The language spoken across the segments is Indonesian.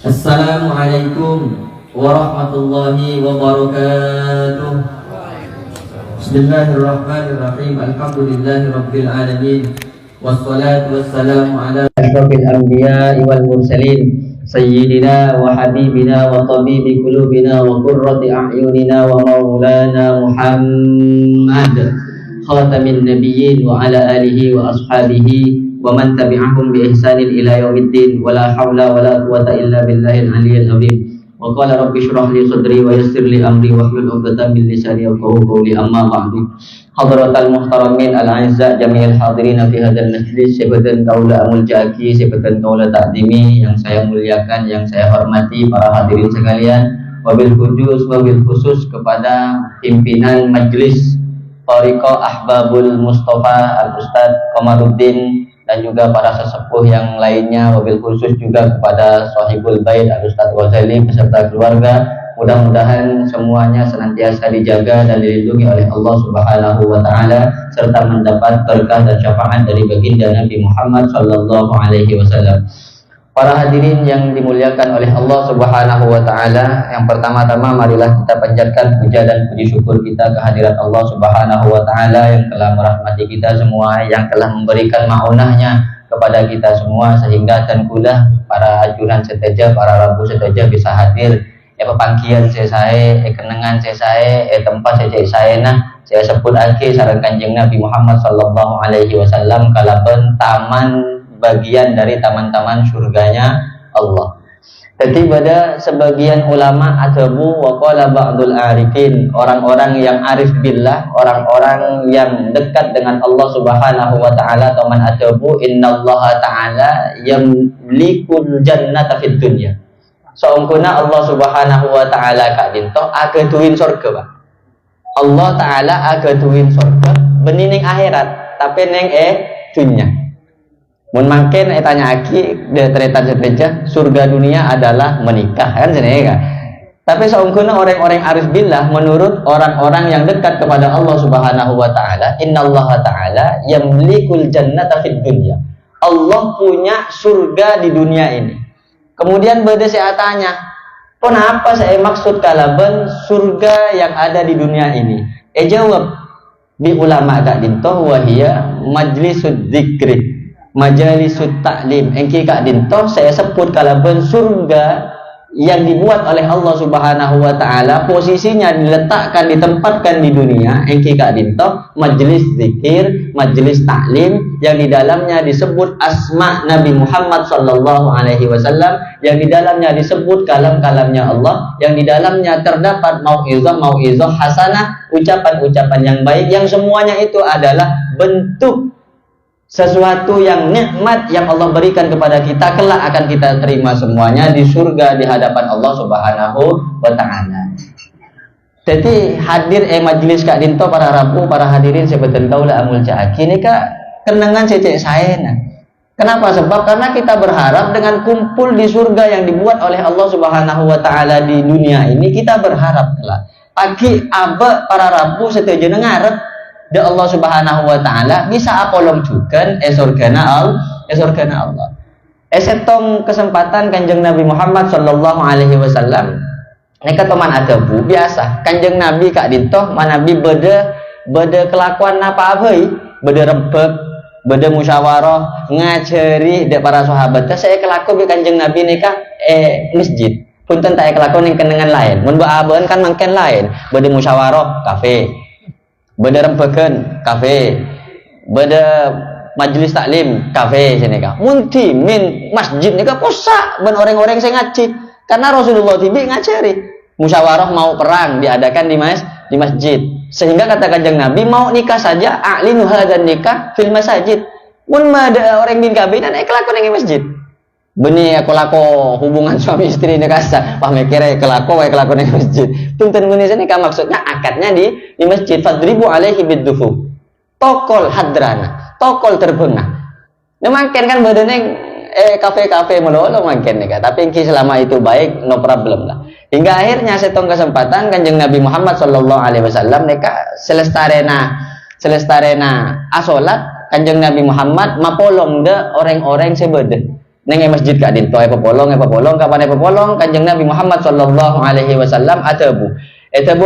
Assalamualaikum warahmatullahi wabarakatuh. Bismillahirrahmanirrahim. Alhamdulillahi rabbil alamin. Wassalatu wassalamu ala asyrafil anbiya'i wal mursalin sayyidina wa habibina wa tabibi qulubina wa qurrati a'yunina wa maulana Muhammad khatamin nabiyyin wa ala alihi wa ashabihi wa man tabi'ahum bi ihsanin ila yaumiddin wa la haula wa la quwwata illa billahil aliyyil azim. Wa qala rabbi shrah li sadri wa yassir li amri wa hlul 'uqdatam min lisani yafqahu qawli. Amma ba'du. Hadratal muhtaramin al-'azza jami'il hadirin fi hadzal majlis, sebatan kaula muljaki, sebatan kaula takdimi, yang saya muliakan, yang saya hormati para hadirin sekalian, wabil khusus kepada pimpinan majlis Thariqah Ahbabul Mustafa Al-Ustaz Komaruddin, dan juga para sesepuh yang lainnya, wabil khusus juga kepada Sahibul Bait Al-Ustaz Ghazali beserta keluarga. Mudah-mudahan semuanya senantiasa dijaga dan dilindungi oleh Allah Subhanahu wa taala, serta mendapat berkah dan syafaat dari baginda Nabi Muhammad sallallahu alaihi wasallam. Para hadirin yang dimuliakan oleh Allah Subhanahu wa taala, yang pertama-tama marilah kita panjatkan puja dan puji syukur kita kehadirat Allah Subhanahu wa taala yang telah merahmati kita semua, yang telah memberikan maunahnya kepada kita semua, sehingga tengkulah para ajunan seteja, para rabu seteja bisa hadir pepangkian saya, kenangan saya, tempat saya saya sebut lagi sareng Kanjeng Nabi Muhammad sallallahu alaihi wasallam kalaban taman, bagian dari taman-taman surganya Allah. Jadi pada sebagian ulama adabu wa qala ba'dul arifin, orang-orang yang arif billah, orang-orang yang dekat dengan Allah Subhanahu wa taala, taman adabu innallaha ta'ala yamlikul jannata fid dunya. Saungkuna Allah Subhanahu wa taala kak dinto ageduin surga, Pak. Allah taala ageduin surga benining akhirat, tapi neng dunya. Mun mangken tanya aki de tretan seteja surga dunia adalah menikah, kan jenenge kan. Tapi saungkuna orang-orang arif billah, menurut orang-orang yang dekat kepada Allah Subhanahu wa taala, innallaha taala yamlikul jannata fid dunya. Allah punya surga di dunia ini. Kemudian beda saya tanya, kenapa saya maksud kalaban surga yang ada di dunia ini? Jawab di ulama kak dinto wahia majlisud dzikri, majalisut ta'lim. Engki kak dinto saya sebut kalaban surga yang dibuat oleh Allah Subhanahu wa taala, posisinya diletakkan, ditempatkan di dunia. Engki kak dinto majelis zikir, majelis taklim, yang di dalamnya disebut asma Nabi Muhammad sallallahu alaihi wasallam, yang di dalamnya disebut kalam-kalamnya Allah, yang di dalamnya terdapat mau'izah hasanah, ucapan-ucapan yang baik, yang semuanya itu adalah bentuk sesuatu yang nikmat yang Allah berikan kepada kita, kelak akan kita terima semuanya di surga di hadapan Allah Subhanahu wa taala. Jadi hadir majlis kak dinto para rabu, para hadirin sebeten kaula amul jaaki ini kak kenangan cecek saya nah. Kenapa? Sebab karena kita berharap dengan kumpul di surga yang dibuat oleh Allah Subhanahu wa taala di dunia ini, kita berharap lah pagi abe para rabu setuju ngarep de Allah Subhanahu wa taala bisa apolong juga surgana Allah. Setong kesempatan Kanjeng Nabi Muhammad sallallahu alaihi wasallam neka teman adabu biasa Kanjeng Nabi kak dintoh manabi beda kelakuan apa abei, beda rembek, beda musyawarah ngajari de para sahabat. Saya kelaku bi Kanjeng Nabi neka masjid. Punten tak kelakuan yang kenangan lain. Mun baabeun kan mangken lain. Beda musyawarah kafe. Beda rembegan kafe, beda majelis taklim kafe sini kah. Munti min masjid ni kah posak ben orang-orang saya ngaji. Karena Rasulullah tibi ngajari musyawarah mau perang diadakan di masjid. Sehingga kata Kanjeng Nabi mau nikah saja a'linu hadzal nikah fil masajid. Mun ada orang bin kabinet kelakon yang masjid. Beni aku lako hubungan suami istri ini kasa pah mikirnya kelako yang masjid. Punten beni sini kan maksudnya akadnya di masjid. Fadribu alaihi biddufu tokol hadrana, tokol terbengah. Nah makin kan badannya kafe-kafe melolo makin nih, tapi selama itu baik no problem lah. Hingga akhirnya setong kesempatan Kanjeng Nabi Muhammad sallallahu alaihi wasallam neka selestarena asolat Kanjeng Nabi Muhammad mapolong de orang-orang sebede neng masjid kak dinto epopolong kapan epopolong Kanjeng Nabi Muhammad sallallahu alaihi wasallam atabu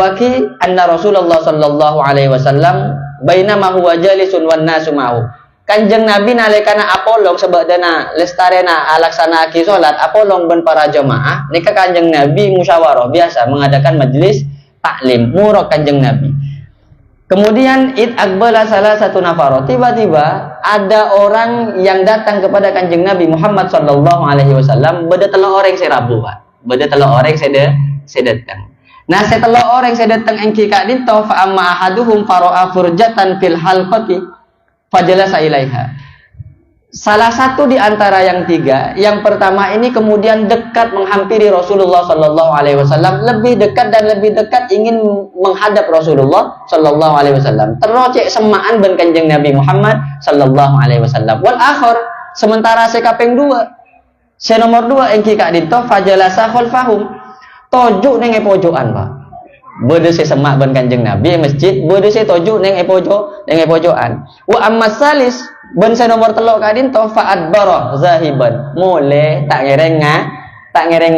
aki anna Rasulullah sallallahu alaihi wasallam bainama huwa jalisun wan nasu ma'u. Kanjeng Nabi nalikana apolong sebadana lestarena alaksana aki salat apolong ben para jamaah nika Kanjeng Nabi musyawarah biasa mengadakan majelis taklim murok Kanjeng Nabi. Kemudian id akbala salah satu nafaro, tiba-tiba ada orang yang datang kepada Kanjeng Nabi Muhammad sallallahu alaihi wasallam beda telo orang serabu Pak. Beda telo orang sedetang. Nah setelah orang sedetang engki kak dinto fa amma ahaduhum faro'a furjatan fil halqati fajalasa ilaiha. Salah satu di antara yang tiga, yang pertama ini kemudian dekat menghampiri Rasulullah sallallahu alaihi wasallam, lebih dekat dan lebih dekat ingin menghadap Rasulullah sallallahu alaihi wasallam. Terocek semaan ben Kanjeng Nabi Muhammad sallallahu alaihi wasallam. Wal akhir sementara sekaping dua, se nomor dua engki kak dinto fajalasa khalfahum. Tojuk neng pojokan Pak. Bode se semak ben Kanjeng Nabi masjid, bode se tojuk neng pojokan. Wa amma salis ben se nomor telo kadin to faat barah zahiban. Mule tak ngereng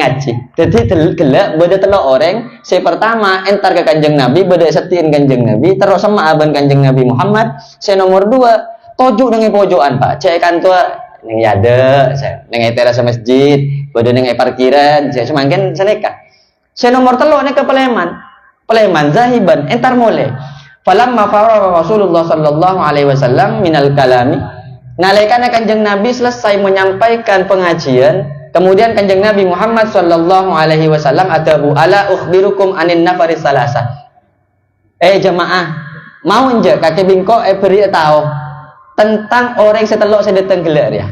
ngaji. Jadi gelek bode telo orang, se pertama entar ke Kanjeng Nabi, bode setiin Kanjeng Nabi, terus semak ben Kanjeng Nabi Muhammad. Se nomor dua tojuk neng pojokan Pak. Cek kan tua neng yade, neng teras masjid, bode neng parkiran, saya semangkin seneka. Se nomor telo nek Peleman zahiban entar mole. Falamma faragha Rasulullah sallallahu alaihi wasallam minal kalami. Nalikana Kanjeng Nabi selesai menyampaikan pengajian, kemudian Kanjeng Nabi Muhammad sallallahu alaihi wasallam atabu ala ukhbirukum anin nafaris salasa. Jamaah, mau nje kakek bingko beri tahu tentang orang setelok sedeteng gelar ya.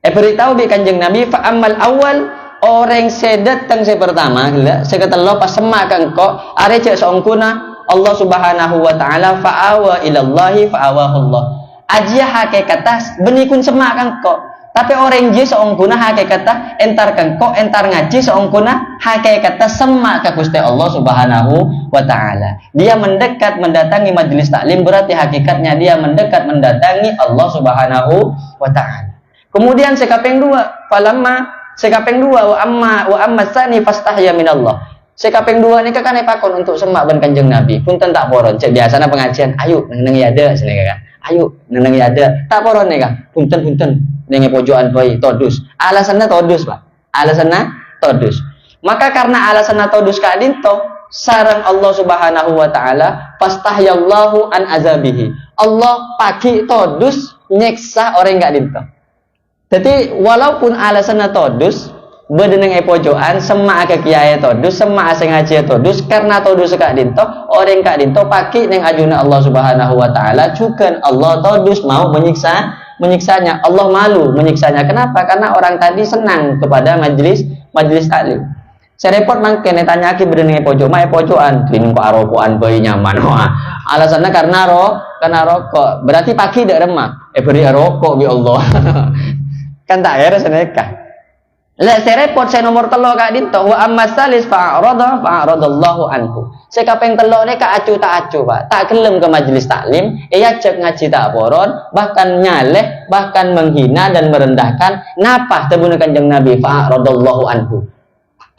Beri tahu bi Kanjeng Nabi fa amal awal orang sedeteng se pertama gila seketelo pas semak engko are cek songkuna Allah Subhanahu wa taala fa'awa ilallahi fa'awahullah aja hakikatah benikun semak engko tapi orang je songkuna hakikatah entar engko entar ngaji songkuna hakikatah semak ka Gusti Allah Subhanahu wa taala. Dia mendekat mendatangi majelis taklim berarti hakikatnya dia mendekat mendatangi Allah Subhanahu wa taala. Kemudian sekaping dua falamma sekaping dua wa amma tsani fastahya minallah. Sekaping dua ni kan pakon untuk semak ben Kanjeng Nabi. Punten tak poron. Cek biasana pengajian, ayo neng yada sini kan. Ayo neng yada. Tak poron ni kan. Punten neng pojokan bae todus. Alasannya todus, Pak. Alasannya todus. Maka karena alasannya todus ka dinto sareng Allah Subhanahu wa taala fastahyallahu an azabihi. Allah pagi todus nyeksa orang gak dinto. Jadi walaupun alasannya todus, bedeneng pojokan, semak ke kiai todus, semak sing ngaji todus, karena todus kak dinto, orang kak dinto paki neng ajuna Allah Subhanahu wa taala, juga Allah todus mau menyiksanya. Allah malu menyiksanya. Kenapa? Karena orang tadi senang kepada majelis taklim. Saya repot mangkene tanyaki bedeneng pojok, mae pojokan, tinung kok arokokan bayi nyaman. Alasannya karena rokok. Berarti pagi dak remak. Beri rokok bi Allah. Kan tak ya seneka. Lah saya repot saya nomor telo kak dinto wa amma salis fa'aradallahu anhu. Saya kapeng telo ni kak acu tak Pak. Tak gelem ke majelis taklim, cek ngaji tak poron, bahkan nyaleh, bahkan menghina dan merendahkan. Napa tebune Kanjeng Nabi fa'aradallahu anhu.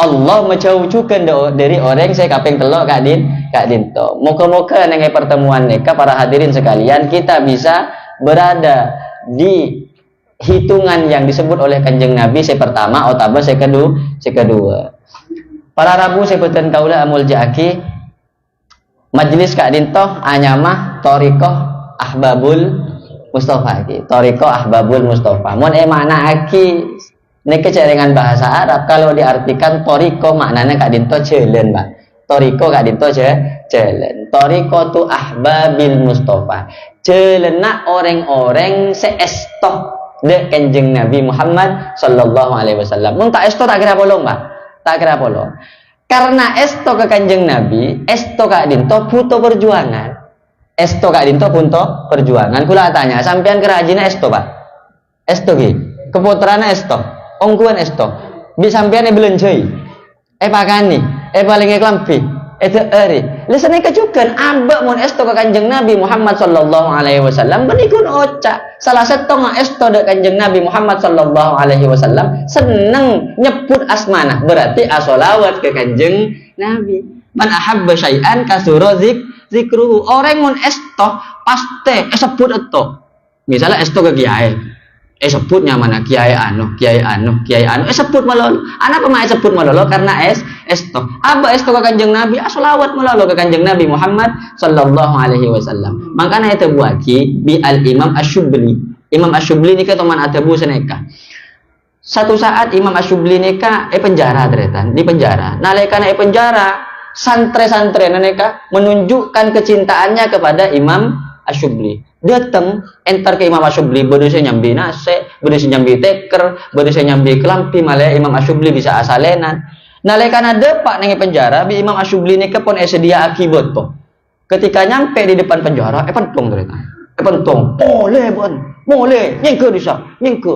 Allah menjauhkan dari orang saya kapeng telo kak dinto. Moga-moga neng pertemuan neka para hadirin sekalian kita bisa berada di hitungan yang disebut oleh Kanjeng Nabi saya pertama atau saya kedua. Para rabu sebutan kaula amul jaki majelis kak dinto anyamah torikoh ahbabul Mustafa ki. Torikoh ahbabul Mustafa. Mon makna aki neke dengan bahasa Arab kalau diartikan torikoh maknanya kak dinto jalan, Pak. Torikoh kak dinto jalan. Torikoh tu ahbabil Mustafa. Jalan nak orang-orang seestoh de Kanjeng Nabi Muhammad sallallahu alaihi wasallam. Mun tak esto tak kira polong, Pak. Tak kira polong. Karena esto ke Kanjeng Nabi, esto kak dinto butuh perjuangan. Esto kak dinto butuh perjuangan. Kula tanya, sampean kerajina esto, Pak? Esto ki. Keputrana esto. Ongkuan esto. Bi sampean belenjoi. Pakani, paling klambi. Itu eri. Lesane kacukan abak mun esto ka Kanjeng Nabi Muhammad sallallahu alaihi wasallam benikun oca. Salah satu esto de Kanjeng Nabi Muhammad sallallahu alaihi wasallam seneng nyebut asmana. Berarti asolawat ke Kanjeng Nabi. Man ahabba syai'an kasura zikruhu. Orang mun esto pasti sebut eto. Misalnya esto ke kiai. Sebutnya mana kiai anu, sebut malolo. Anak pemain sebut malolo karena esto. Aba esto ke Kanjeng Nabi, asolawat malolo ke Kanjeng Nabi Muhammad sallallahu alaihi wasallam. Makanya itu buaki bi al Imam Asyubli. Imam Asyubli ni teman atabu seneka. Satu saat Imam Asyubli neka penjara teretan, di penjara. Nalekana penjara, santre-santre neka menunjukkan kecintaannya kepada Imam Asyubli. Datang enter ke Imam Asyubli, berusaha nyambi nase, berusaha nyambi teker, berusaha nyambi kelampi, malah Imam Asyubli bisa asalenan. Nalekana depak nengi penjara, bi Imam Asyubli ni kepon sedia akibat po. Ketika nyampe di depan penjara, pentong mereka, pentong, boleh, nyengke bisa, nyengke,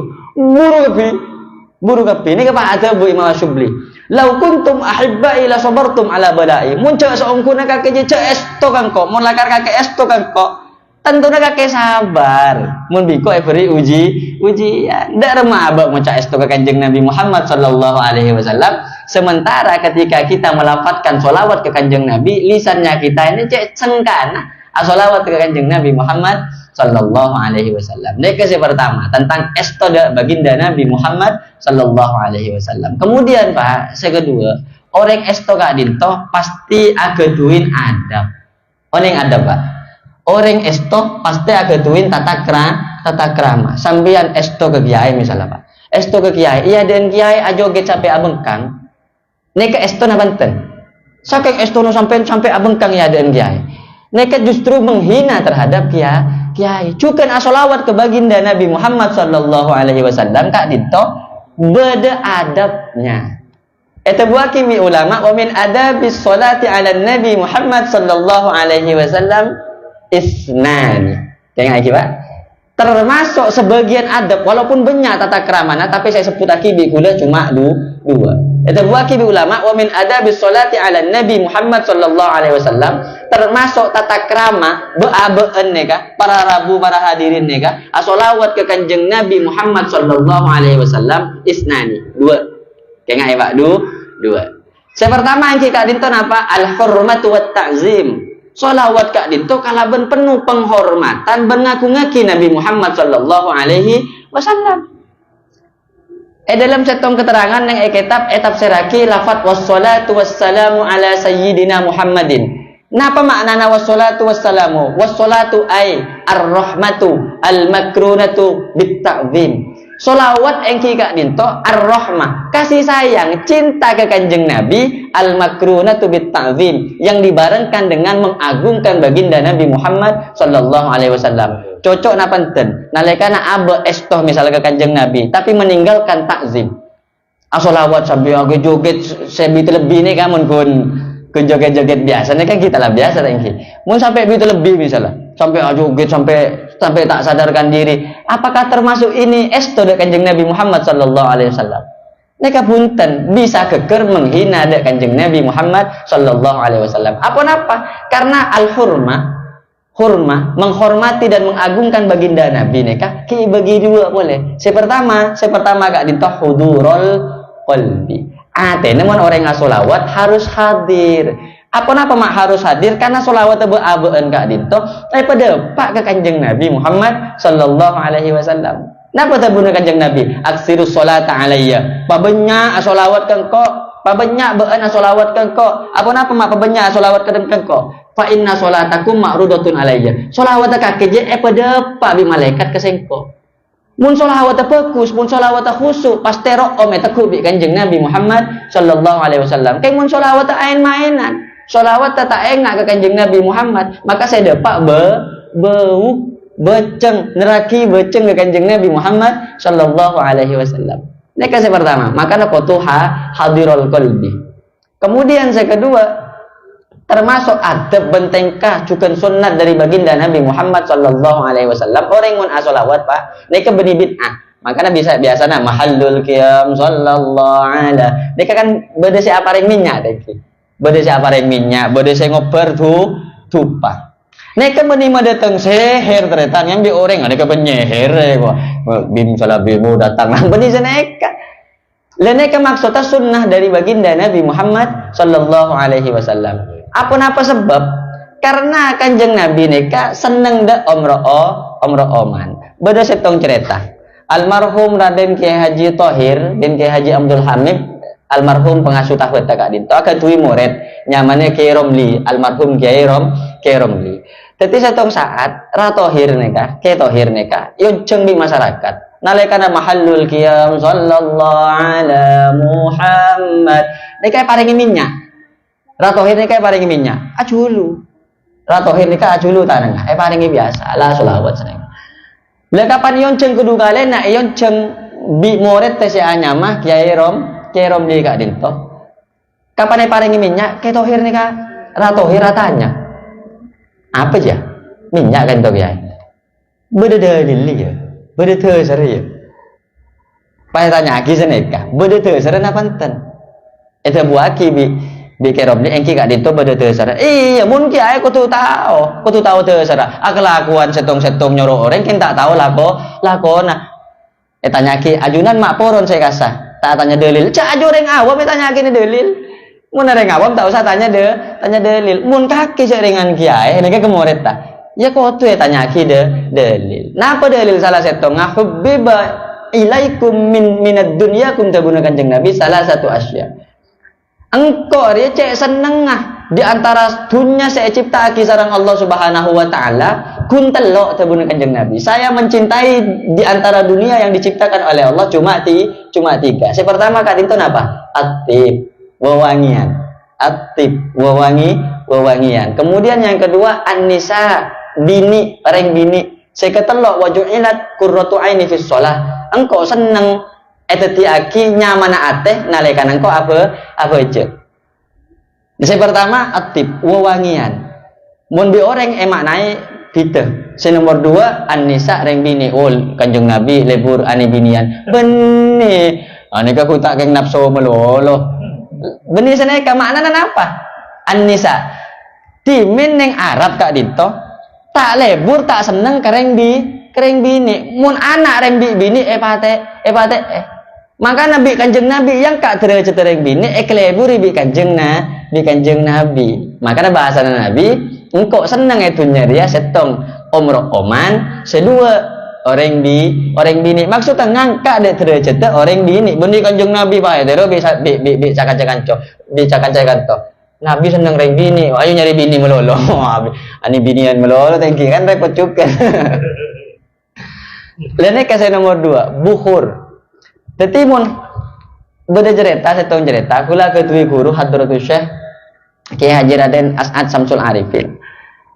buru kapi, ni kepa ada bu Imam Asyubli. Lau kuntum ahibba ila sabartum ala balai. Muncul seongku nak kakek je esto kangko, mun lakar kakek esto kangko. Tentunya kakek sabar. Mun biko every ujian. Ndak remah abak maca esto ke Kanjeng Nabi Muhammad sallallahu alaihi wasallam. Sementara ketika kita melafatkan solawat ke Kanjeng Nabi, lisannya kita ini cek sengkana. Solawat ke Kanjeng Nabi Muhammad sallallahu alaihi wasallam. Ini yang pertama tentang esto baginda Nabi Muhammad sallallahu alaihi wasallam. Kemudian Pak, kedua, orang esto kak dinto pasti agaduin adab. Orang adab Pak. Orang esto pasti agaduin tata krama. Sambian esto ke kiai misalnya Pak. Esto ke kiai, iya dan kiai ajoget sampai abengkang. Neka esto na banten. Saking esto no sampai abengkang ya dan kiai. Neka justru menghina terhadap kiai. Cukan asolawat ke baginda Nabi Muhammad sallallahu alaihi wasallam kak dinto beda adabnya. Eta buaki mi ulama wa min adabis salati ala Nabi Muhammad sallallahu alaihi wasallam isnani. Kayak lagi Pak. Termasuk sebagian adab walaupun banyak tata keramana tapi saya sebut akibi kula cuma dua. Itu buaki ulama wa min adabis salati ala Nabi Muhammad sallallahu alaihi wasallam termasuk tata krama beabeen neka para rabu para hadirin neka asolawat ke Kanjeng Nabi Muhammad sallallahu alaihi wasallam isnani. Dua. Kayak Pak dua. Yang pertama yang kita dinton apa? Al hurmatu wat ta'zim. Solawat kak dinto kalaban penuh penghormatan bengaku-ngaki Nabi Muhammad sallallahu alaihi wasallam. Dalam setong keterangan yang kitab tafsiraki lafaz wassalatu wassalamu ala sayyidina Muhammadin. Napa maknana wassalatu wassalamu? Wassalatu ay ar-rahmatu al-makrunatu bit-ta'zim. Solawat engki kak dinto ar-rahmah, kasih sayang, cinta ke Kanjeng Nabi, al-makrunatu bit-ta'zim, yang dibarengkan dengan mengagungkan baginda Nabi Muhammad sallallahu alaihi wasallam. Cocok napanten, nalekana abe estoh misalnya ke Kanjeng Nabi, tapi meninggalkan takzim. Asolawat sampai aku joget sebitu lebih nih kamu kun ke joget-joget biasa, nih kan kita lah biasa engki. Mun sampai bitu lebih misalnya, sampai joget sampai tak sadarkan diri. Apakah termasuk ini esto dek Kanjeng Nabi Muhammad sallallahu alaihi wasallam? Neka punten bisa keker menghina dek Kanjeng Nabi Muhammad sallallahu alaihi wasallam. Apa? Karena hurmah menghormati dan mengagungkan baginda Nabi neka ki bagi dua boleh. Pertama kak dinto hudurul qalbi. Namun orang yang solawat harus hadir. Apa mak harus hadir karena solawat beabeen kak dinto daripada pak ke Kanjeng Nabi Muhammad sallallahu alaihi wasallam. Napa tabuna Kanjeng Nabi? Aksirus sholata alayya. Pabenya solawat kengko, pabenya been solawat kengko. Apa mak pabenya solawat kengko? Fa inna sholatakum ma'rudatun alayya. Solawat kakek pada pak bi malaikat kesengko. Mun solawat fokus, mun solawat khusyuk, pasti roh teku bi Kanjeng Nabi Muhammad sallallahu alaihi wasallam. Kayak mun solawat ain-mainan. Solawat tak enggak ke Kanjeng Nabi Muhammad, maka saya dapat beceng neraki beceng ke Kanjeng Nabi Muhammad sallallahu alaihi wasallam. Ini kasih pertama, maka nakotuha hadirul qalbi. Kemudian saya kedua, termasuk adab bentengkah cukan sunnat dari baginda Nabi Muhammad sallallahu alaihi wasallam. Orang mun asolawat Pak, nika benih bid'ah. Makanya biasanya mahallul qiyam sallallahu alaihi. Nika kan beda si aparing minyak deki. bade siapa paring minyak, bade saya ngoper tupa. Neka bani datang seher ternyata yang di orang ada penyeher kok bim salah bimu datang nang bani seneka. Leneka maksudnya sunnah dari baginda Nabi Muhammad sallallahu alaihi wasallam. Apa sebab? Karena kanjeng Nabi neka seneng dak umroh oman. Beda setong cerita. Almarhum Raden Kiai Haji Thohir bin Kiai Haji Abdul Hamid, almarhum pengasuh tahwid tak dinto akan tuwi murid nyamannya Kiai Romli, almarhum Kiai Romli. Tapi setong saat Ratohir neka, Kiai Thohir neka, yo jeng di masyarakat. Nalekana mahallul qiyam sallallahu ala Muhammad. Neka paringi minyak. Ratohir neka paringi minyak. Ajulu. Ratohir neka ajulu tanang. Paringi biasa. Lah selawat seneng. Lah kapan yon jeng kudu kale nak yon jeng bi murid teh anya mah Kiai Romli kak dinto. Kapan paringi minyak? Kiai Thohir neka Ratohir tanya. Apa aja? Minyak kan tuh ya. Beda dalil ya. Beda terser ya. Pai tanya lagi seneka. Beda terser apa enten? Itu buaki bi kerobni engki gak dito beda terser. Iya mungkin ay kudu tahu terser. Kelakuan setong nyuruh orang kin tak tahu lakona. Tanya lagi ajunan mak poron saya kasah. Tak tanya dalil. Cak aju orang awam tanya lagi dalil. Mun orang awam tak usah tanya dalil. Mun kaki seringan kiai, ini kan kemurid tak. Ya kau tu tanya ki dalil. Napa dalil salah satu ngahubbiba ilaikum minad dunya kum tabuna kanjeng Nabi salah satu asya. Engkau dia cek seneng di antara dunia saya cipta sareng Allah Subhanahu wa taala kun telok tabuna kanjeng Nabi. Saya mencintai di antara dunia yang diciptakan oleh Allah cuma tiga. Yang pertama kadinton apa? Atib. Wewangian, atib, wewangian. Kemudian yang kedua an-nisa, bini, orang bini. Saya ketelok waju'ilat qurratu aini fis shalah. Engkau seneng eteti aki nyamana ateh nalekan engkau apa aja. Yang pertama atib, wewangian. Mun bi orang maknai kita. Yang nomor dua an-nisa, orang bini. Kanjeng Nabi lebur ani binian. Benih. Ani aku tak keng nafsu melolo. Benih seneka maknana apa? An-nisa. Timin neng Arab kak dito tak lebur tak seneng kereng bini. Mun anak reng bini epate. Maka Nabi kanjeng Nabi yang kak derajat reng bini kelebur bi kanjeng Nabi. Makanya bahasa Nabi engkau seneng itu nyeria setong umroh oman sedua orang bini maksudnya ngangkat dek derajat orang bini benih kanjeng Nabi pak ya bisa cakan to Nabi seneng orang bini ayo nyari bini melolo ani binian melolo thanking kan repot juga. Lainnya kasih nomor 2 bukhur tetimun beda cerita setahun cerita kula ketui guru Hadratus Syekh Kiai Haji Raden As'ad Samsul Arifin.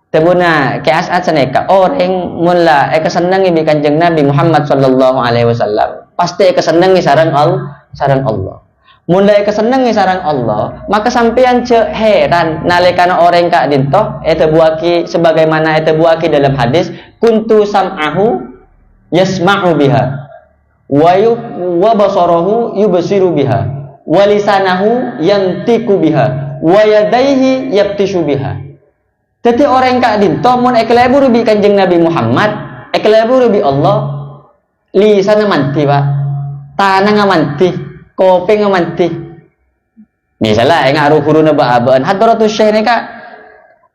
Tebuna ke as'ad seneka orang mula kesenangi bi kanjeng Nabi Muhammad sallallahu alaihi wasallam pasti kesenangi sareng Allah. Mula kesenangi sareng Allah maka sampean cek heran nalekana orang kak dintoh buaki sebagaimana buaki dalam hadis kuntu sam'ahu yasma'u biha wa basarahu yubsiru biha wa lisanahu yantiku biha wa yadaihi yabtishu biha. Jadi orang kak dinto mun ekelebur bi kanjeng Nabi Muhammad, ekelebur bi Allah, lisan manti pak, tanang manti, kopeng manti. Misalnya ngaruh huruna ba'aban, Hadratus Syekh ini kak,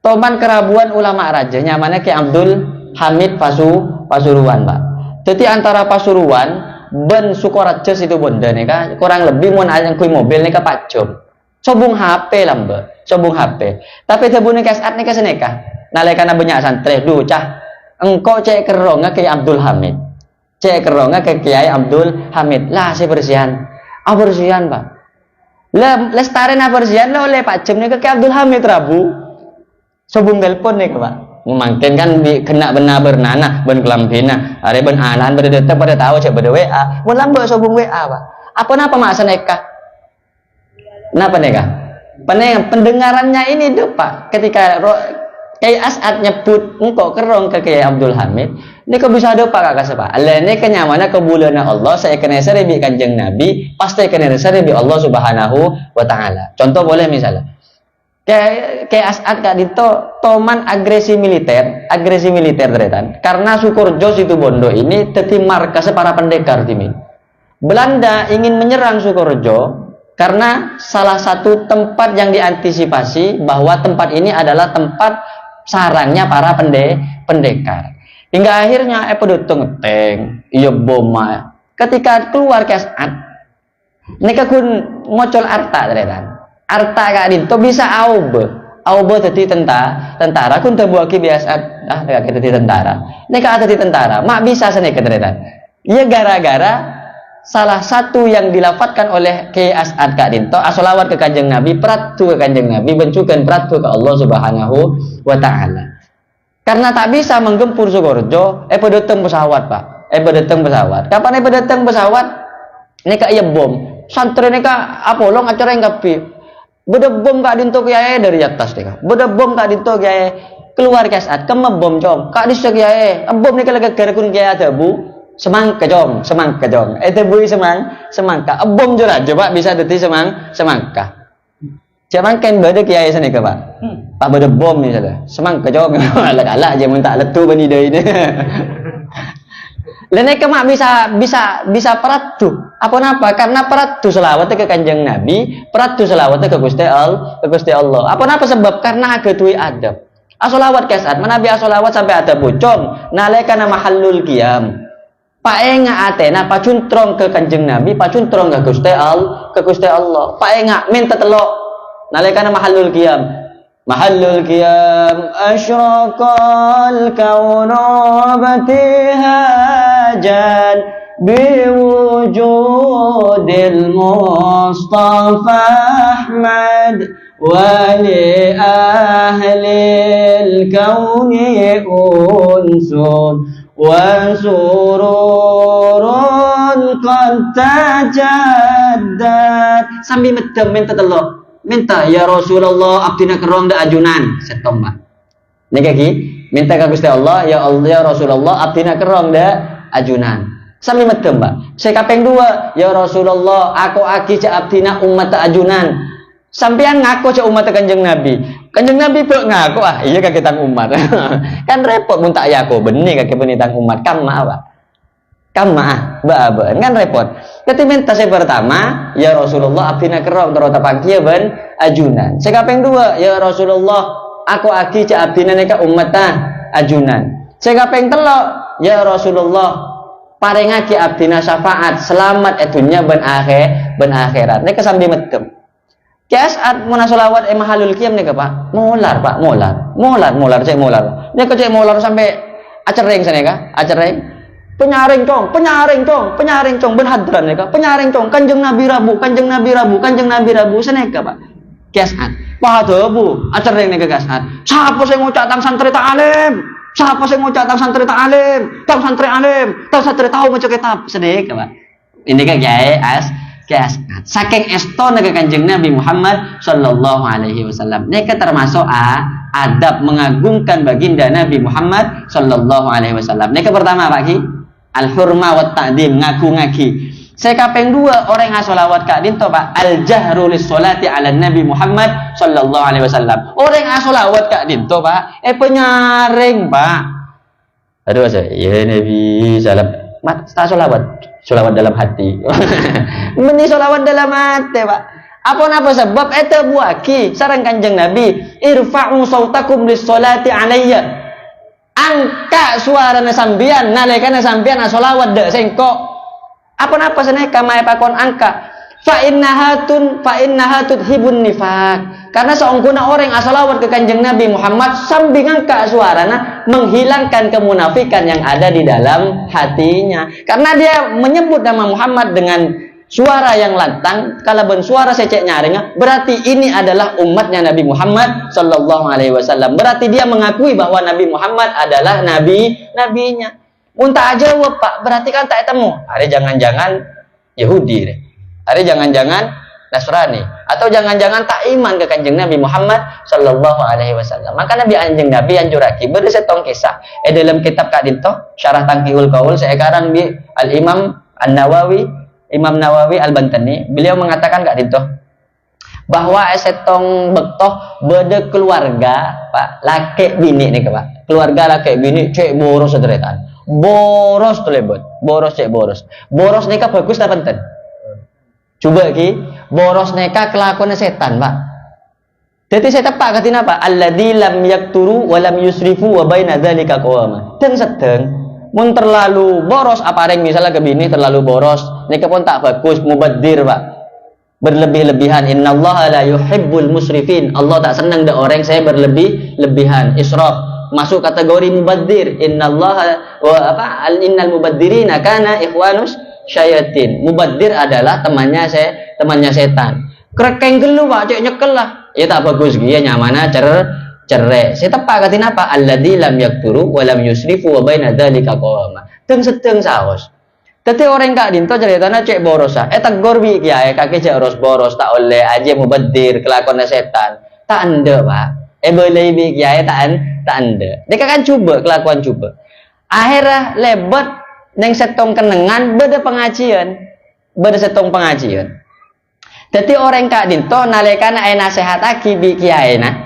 toman kerabuan ulama raja, nyamannya ke Abdul Hamid Pasuruan pak. Jadi antara Pasuruan ben Sukorajas itu bonda nih kak, kurang lebih mun yang kui mobil nih kak Pak Jom. Sobung HP lah mbak, sobung HP. Tapi tebune kasat nih keseneka. Nalekana banyak santri, cah. Engkau cek keronga ke Abdul Hamid, cek keronga ke Kiai Abdul Hamid. Lah saya bersihan, bersihan pak. Lah lestaren bersihan lah oleh Pak Jem nih ke Abdul Hamid Rabu. Sobung telepon nih pak. Mungkin kan kena benar bernanah, ben kelambina. Are ben anan berdeta pada tahu cek berde WA. Mun lambe sobung WA pak. Apa napa mak seneka? Kenapa nih kak? Pendengarannya ini tuh pak, ketika Kiai As'ad nyebut engkau kerong ke Kiai Abdul Hamid, ini kau bisa ada pak kakak sepak. Allah ini kenyamanan kebulana Allah, saya kena seribi kanjeng Nabi, pasti kena seribi Allah Subhanahu wa Ta'ala. Contoh boleh misalnya, kayak As'ad kak dito toman agresi militer teretan karena Sukorjo situ Bondo ini teti markas para pendekar timin. Belanda ingin menyerang Sukorjo karena salah satu tempat yang diantisipasi bahwa tempat ini adalah tempat sarangnya para pendekar. Hingga akhirnya pedotong teng iya boma ketika keluar ke As'ad neka kun ngocol arta teretan. Arta kak dinto bisa aube tadi tentara kun terbuaki biasa neka tadi tentara mak bisa seneka teretan ya gara-gara salah satu yang dilafatkan oleh Kiai As'ad kak dinto asolawat ke kanjeng Nabi peratu ke kanjeng Nabi bencukan peratu ke Allah Subhanahu wa ta'ala karena tak bisa menggempur Sukorjo pedoteng pesawat pak pedoteng pesawat kapan pedoteng pesawat neka iya bom santri neka apolong acara yang kapi beda bom kak dinto kiai dari atas deh beda bom kak dinto kiai keluar ke As'ad kemah bom com kak dinto kiai bom nih kalau gara kun kiai ada bu semangka com itu bu semangka bom jura coba bisa detik semangka semangka yang beda kiai sana ke pak pak beda bom nih salah semangka com alak aja minta letu bani deh ini Lene kemak bisa peratu apa napa karena peratu selawatnya ke kanjeng Nabi peratu selawatnya ke Gusti Allah apa napa sebab karena agetui adab asolawat kesat menabi asolawat sampai ada bocong nalekana mahallul qiyam paenga atena pacuntrong ke kanjeng Nabi pacuntrong ke Gusti Allah paenga minta telok nalekana mahallul qiyam asyraqal kaunu batihajan biwujudil Mustafa Ahmad wa li ahlil kauni unsun wa sururun qad tajaddat sambil medem minta telok minta ya Rasulullah abdina kerong da ajunan setong mbak ini kaki minta ke Gusti Allah ya Rasulullah abdina kerong da ajunan sambil medem mbak saya kapeng dua ya Rasulullah aku aki ca abdina umat da ajunan sampean ngaku ca umat kanjeng Nabi ngaku iya kaki tang umat kan repot muntah ya aku benih kaki penitang umat kama kan repot ketika minta saya pertama ya Rasulullah abdina kerong terota pangkia ben ajunan saya kapeng dua ya Rasulullah aku aki ca abdina neka umatah ajunan saya kapeng telok ya Rasulullah paringaki abdina syafaat selamat etunya ben akhirat neka sambil medem kiasat muna solawat mahalul qiyam neka pak molar cek molar neka cek molar sampai acereng sana neka acereng penyaring cong ben hadran ya penyaring cong kanjeng Nabi rabu seneka pak kiasat paha bu acereng neka kiasat siapa saya ngucap tang santri ta'alim tang santri tahu macam kitab seneka pak ini kan kiasat saking esto neka kanjeng Nabi Muhammad sallallahu alaihi wasallam neka termasuk adab mengagungkan baginda Nabi Muhammad sallallahu alaihi wasallam neka pertama pak ki al-hurma wa ta'dim ngaku-ngaki saya kapeng dua orang yang sholawat kak dinto pak al-jahru lis-sholati ala Nabi Muhammad sallallahu alaihi wasallam orang yang sholawat kak dinto pak penyaring pak aduh saya ya Nabi salam mat tak sholawat dalam hati meni sholawat dalam hati pak apa sebab itu buaki sareng kanjeng Nabi irfa'u sautakum lis-sholati alayya angka suara sambian nalekana sambian asolawat de sengko apa seneka mae pakon angka fa innahatun hibun nifak karena seongkuna orang asolawat ke kanjeng Nabi Muhammad sambing angka suarana menghilangkan kemunafikan yang ada di dalam hatinya karena dia menyebut nama Muhammad dengan suara yang lantang kalau suara secek nyaring berarti ini adalah umatnya Nabi Muhammad sallallahu alaihi wasallam berarti dia mengakui bahwa Nabi Muhammad adalah nabinya muntah jawab pak berarti kan tak temu ada jangan-jangan Yahudi ada jangan-jangan Nasrani atau jangan-jangan tak iman ke kanjeng Nabi Muhammad sallallahu alaihi wasallam maka Nabi anjing Nabi anjuraki bersetong kisah dalam kitab kadinto syarah tangkihul qaul sekarang di Imam Nawawi Al-Bantani beliau mengatakan kak dinto bahwa setong bektoh beda keluarga Pak laki bini nih Pak keluarga laki bini cek boros sederetan boros tuh lebet boros cek boros nih bagus tak penting coba ki boros neka kelakuan setan Pak jadi saya tepak katina Pak alladzi lam yakturu wa lam yusrifu wa baina dzalika qawama dan sedeng mun terlalu boros apa reng misalnya ke bini terlalu boros neka pun tak bagus mubaddir Pak berlebih-lebihan innallaha la yuhibbul musrifin Allah tak senang dah orang saya berlebih-lebihan israf masuk kategori mubadzir innallaha wa apa innal mubadzirina kana ikhwanus syayatin mubadzir adalah temannya setan krekeng gelu Pak cek nyekel lah ya tak bagus dia nyamana cerai saya tepak katin apa alladzi lam yakturu wa lam yusrifu wa baina dzalika qawama teng sedeng saos tapi orang kak dinto ceritanya cek boros tegur bi kiai kaki cek boros tak oleh aja mubadzir kelakuan setan tak anda Pak boleh bi kiai tak anda dia kan coba kelakuan coba akhirnya lebet neng setong kenengan beda pengajian jadi orang kak dinto nalekana nasihat aki bi kiai na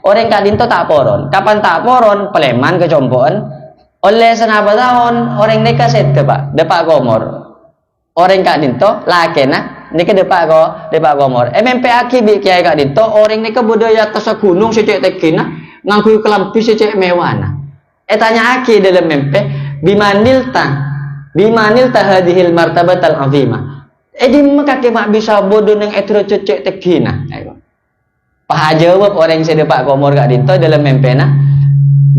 orang kak dinto tak poron kapan tak poron peleman kecompoan oleh senapa tahun orang neka set Pak depak komor orang kak dinto lakena neka depak komor MMP aki bi kiai kak dinto orang neka budaya atas gunung secek tekina ngangkui kelampi secek mewana tanya aki dalam MMP bimanilta hadhil martabatal azimah di maka mak bisa bodoh neng etro cecek tekina paha jawab orang sedepak komor kak dinto dalam MMP na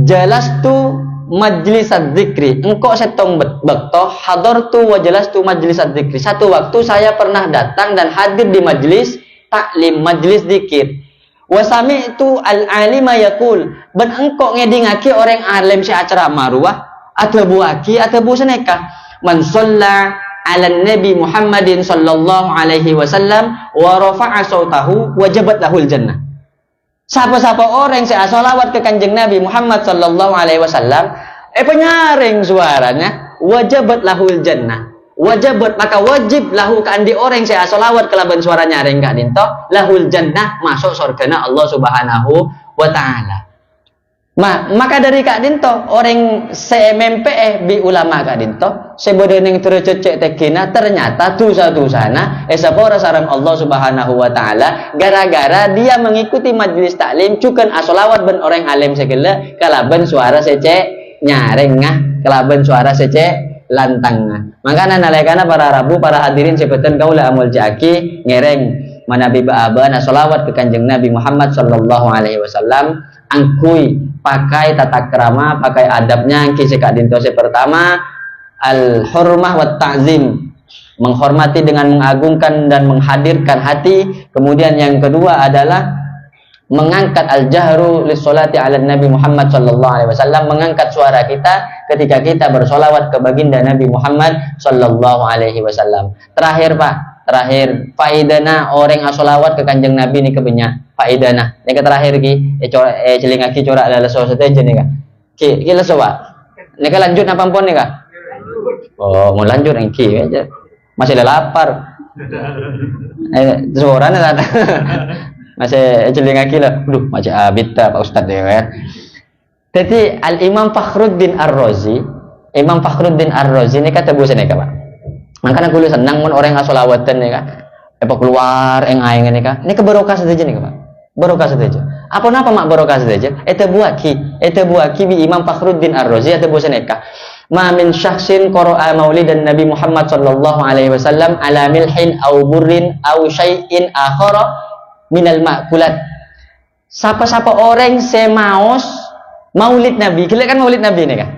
jelas tu majlis adzikri engkau setong bektoh hadartu wa jalastu majlis adzikri satu waktu saya pernah datang dan hadir di majlis taklim majlis zikir wa sami'tu al-alima yaqul ban engkau ngedingaki orang alim si acara marwah atau buaki atau bu seneka man shalla ala nabi Muhammadin sallallahu alaihi wasallam wa rafa'a sautahu wajabat lahul jannah siapa-siapa orang yang salawat ke kanjeng Nabi Muhammad sallallahu alaihi wasallam penyaring suaranya wajabat lahul jannah wajabat maka wajib lahu kandi orang yang salawat kelaban suara nyaring kak dinto lahul jannah masuk surgana Allah subhanahu wa ta'ala maka dari kak dinto orang se-MMP bi ulama kak dinto sebodoh yang tercecek tekina ternyata dosa-dosana sapora sarang Allah subhanahu wa ta'ala gara-gara dia mengikuti majlis taklim cukan asolawat ben orang alim segala kalaban suara secek nyaring kalaban suara secek lantang makanya nalekana para rabu para hadirin sebetan kaula amul jaki ngereng manabi ba'aban asolawat ke kanjeng Nabi Muhammad sallallahu alaihi wasallam angkui pakai tata krama pakai adabnya kisi kak dinto pertama al-hurmah wa ta'zim menghormati dengan mengagungkan dan menghadirkan hati kemudian yang kedua adalah mengangkat al-jahru lissolati ala Nabi Muhammad sallallahu alaihi wasallam mengangkat suara kita ketika kita bersolawat ke baginda Nabi Muhammad sallallahu alaihi wasallam terakhir faidana orang asolawat ke kanjeng Nabi ni kebanyak faidana yang terakhir ki celingaki corak lala so saja ni ka ki leso Pak ni ka lanjut apa pun ni ka oh mau lanjut yang ki aja masih lapar suaranya tak masih celingaki lah duh macam abita Pak Ustaz dia kan jadi Al-Imam Fakhruddin Ar-Razi ni kata busan ni ka Pak makanya kuliah senang mun orang asolawatan ni ka keluar aing ni ka ni keberokah saja ni ka Pak barokah saja. Apa napa mak barokah saja? Eta buaki bi Imam Fakhruddin Ar-Razi atau bosan eka. Ma min syakhsin qara'a maulidan Nabi Muhammad sallallahu alaihi wasallam ala milhin aw burrin aw syai'in akhara minal ma'kulat. Siapa-siapa orang semaos maulid Nabi. Gila kan maulid Nabi ni kan?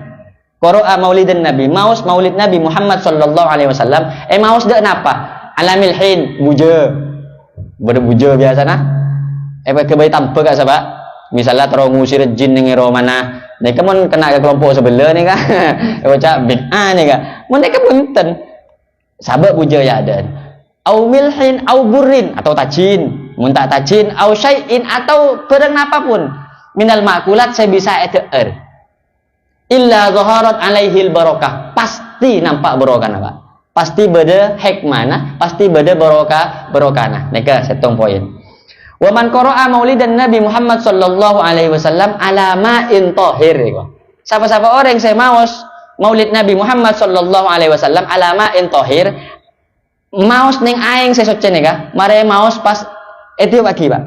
Qara'a maulidan Nabi, maus maulid Nabi Muhammad sallallahu alaihi wasallam. Maus dak napa? Ala milhin buja. Berbuja biasa nah. Kebaik tanpa kak sahabat misalnya terus ngusir jin yang ngero mana ni kamu kena ke kelompok sebelah ni kan baca bid'ah ni kan mereka punten sahabat puja ya ada au milhin au burrin atau tajin muntak tajin au syai'in atau barang apapun minal makulat saya bisa eteer illa zaharat alaihil barokah pasti nampak barokah apa pasti beda hikmah, pasti beda barokah. Neka setong poin. Wa man qara'a maulidan Nabi Muhammad sallallahu alaihi wasallam ala ma'in tahir. Siapa-siapa orang yang saya maos maulid Nabi Muhammad sallallahu alaihi wasallam ala ma'in tahir, maos ning aing sesocen neka, mare maos pas etiup aki, Pak.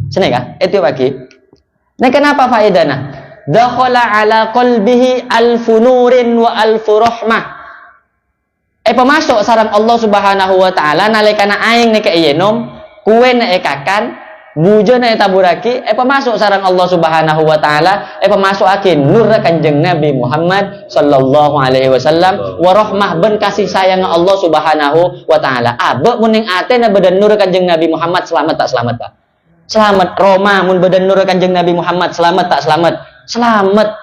Seneka, etiup aki. Nah, kenapa faedahna? Dakhala ala qalbihi alfu nurin wa alfu rahmah. Pemasuk sareng Allah Subhanahu wa taala nalikana aing nek eyenom, kue nek kakan, bujo nek taburaki, pemasuk sareng Allah Subhanahu wa taala, pemasuk akin nur Kanjeng Nabi Muhammad sallallahu alaihi wasallam wa rahmah ben kasih sayang Allah Subhanahu wa taala. Abe mun ning ate na badan nur Kanjeng Nabi Muhammad selamat tak selamat, Pak? Selamat. Roma mun badan nur Kanjeng Nabi Muhammad selamat tak selamat? Selamat.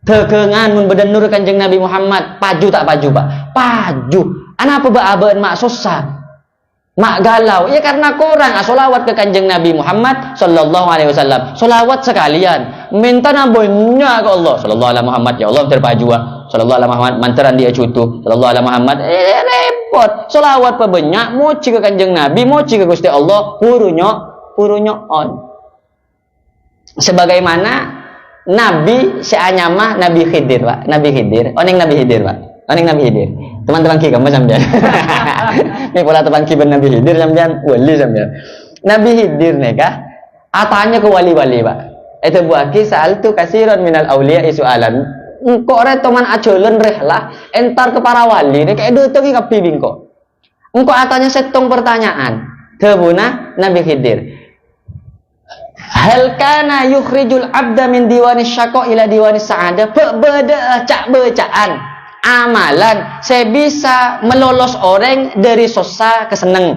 Tegengan mun badan nur Kanjeng Nabi Muhammad paju tak paju, Pak? Paju. Anapa baabeun mak susah? Mak galau. Ya karena kurang solawat ke Kanjeng Nabi Muhammad sallallahu alaihi wasallam. Solawat sekalian. Minta namanya ke Allah. Sallallahu alaihi Muhammad, ya Allah terpaju. Sallallahu alaihi Muhammad mantaran dia cutu. Sallallahu alaihi Muhammad repot. Solawat pa banyak moci ke Kanjeng Nabi, moci ke Gusti Allah, purunya on. Sebagaimana Nabi seanyama Nabi Khidir, Pak. Nabi Khidir. Oning Nabi Khidir, Pak. Oning Nabi Khidir. Teman-teman ki kamu sampean. Ini pola teman ki ben Nabi Khidir sampean, wali sampean. Nabi Khidir neka atanya ke wali-wali, Pak. Itu buaki sa'altu kasiran minal auliya isu'alan. Engko re teman ajolen rehlah entar ke para wali nek edo to ki kapibi engko. Engko atanya setong pertanyaan. Tebuna Nabi Khidir. Hal kana yukhrijul abda min diwanis syaqqa ila diwanis sa'adah? Beda cak bacaan amalan saya bisa melolos orang dari susah ke seneng.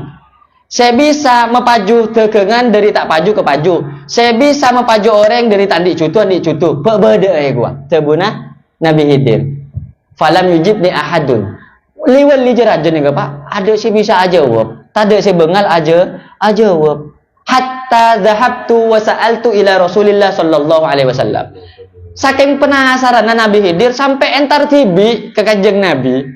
Saya bisa mepaju tegengan dari tak paju ke paju. Saya bisa mepaju orang dari tandik cutu. Beda gua. Tebuna Nabi Khidir. Falam yujibni ahadun. Liwal lijarajen enggak, Pak? Ada sih bisa aja jawab. Tade saya bengal aja jawab. Hatta dhahabtu wa sa'altu ila Rasulillah sallallahu alaihi wasallam. Saking penasaran Nabi Khidir sampai entar tibi ke Kanjeng Nabi.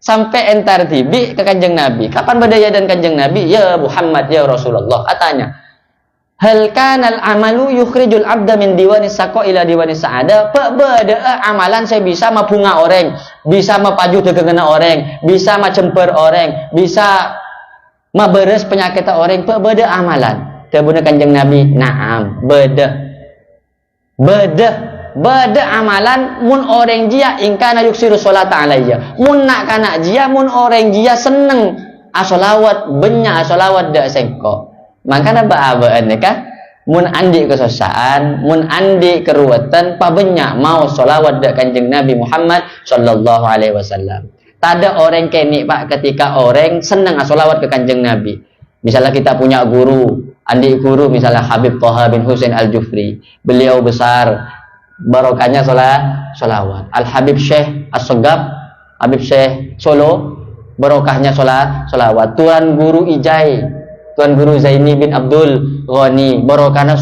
Sampai entar tibi ke Kanjeng Nabi. Kapan badaya dan Kanjeng Nabi? Ya Muhammad, ya Rasulullah. Katanya, hal kanal amalu yukhrijul abda min diwanis saqqa ila diwanis sa'ada? Beda amalan saya bisa mabunga orang, bisa mapaju tegengena orang, bisa macemper orang, bisa maberes penyakit orang. Beda amalan. Tebuna Kanjeng Nabi, naam, beda amalan mun orang jia ingkana yuksiru sholata alayya. Mun nak kana jia mun orang jia seneng asolawat benya asolawat dak sengko. Makana baabaan ka mun andi kesosaan, mun andi keruwetan pa benya mau solawat dak Kanjeng Nabi Muhammad sallallahu alaihi wasallam. Tada orang kene, Pak, ketika orang seneng asolawat ke Kanjeng Nabi. Misalnya kita punya guru, andi guru misalnya Habib Thaha bin Husain Al-Jufri. Beliau besar, barokahnya solawat. Al-Habib Syekh As-Segab, Habib Syekh Solo, barokahnya solawat. Tuan Guru Ijai, Tuan Guru Zaini bin Abdul Ghani, barokahnya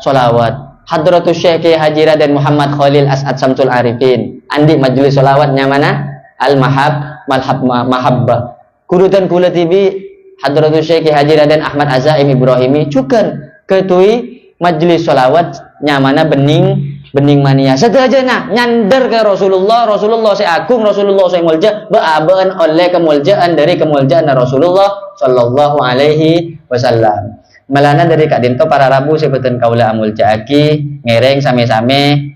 solawat. Hadratus Syekh Haji Raden Muhammad Khalil As'ad Samsul Arifin, andi majelis solawatnya mana? Mahabbah. Kurutan kula TV Hadratus Syekh Haji Raden Ahmad Azaim Ibrahimi cukan ketui majelis solawat nyamana bening mania sedajana nyander ke Rasulullah saya agung, Rasulullah saya mulja, baaban oleh kemuljaan dari kemuljaan Rasulullah sallallahu alaihi wasallam. Malana dari Kak Dinto para Rabu sebutan kaula amuljaaki ngereng same-same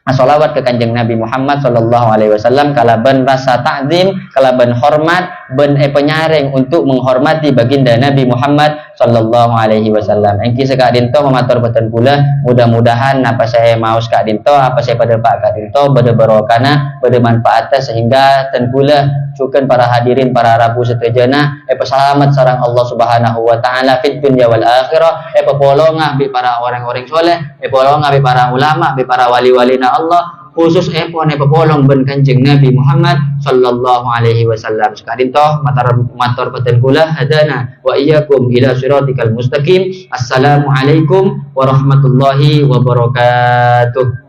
solawat ke Kanjeng Nabi Muhammad sallallahu alaihi wasallam kalaban rasa takzim, kalaban hormat, ben penyaring untuk menghormati baginda Nabi Muhammad sallallahu alaihi wasallam. Engki Kak Dinto mematur beten pula, mudah-mudahan apa saya mau Kak Dinto, apa saya pada Pak Kak Dinto bade barokana, bade manfaatnya sehingga ten pula cuken para hadirin para Rabu setejana selamat sareng Allah Subhanahu wa taala fid dunya wal akhirah, polongah bi para orang-orang soleh, polongah bi para ulama, bi para wali-walina Allah, khusus polong ben Kanjeng Nabi Muhammad sallallahu alaihi wasallam. Sekadin toh matar peten kula hadana wa iyyakum ila siratikal mustaqim. Assalamualaikum warahmatullahi wabarakatuh.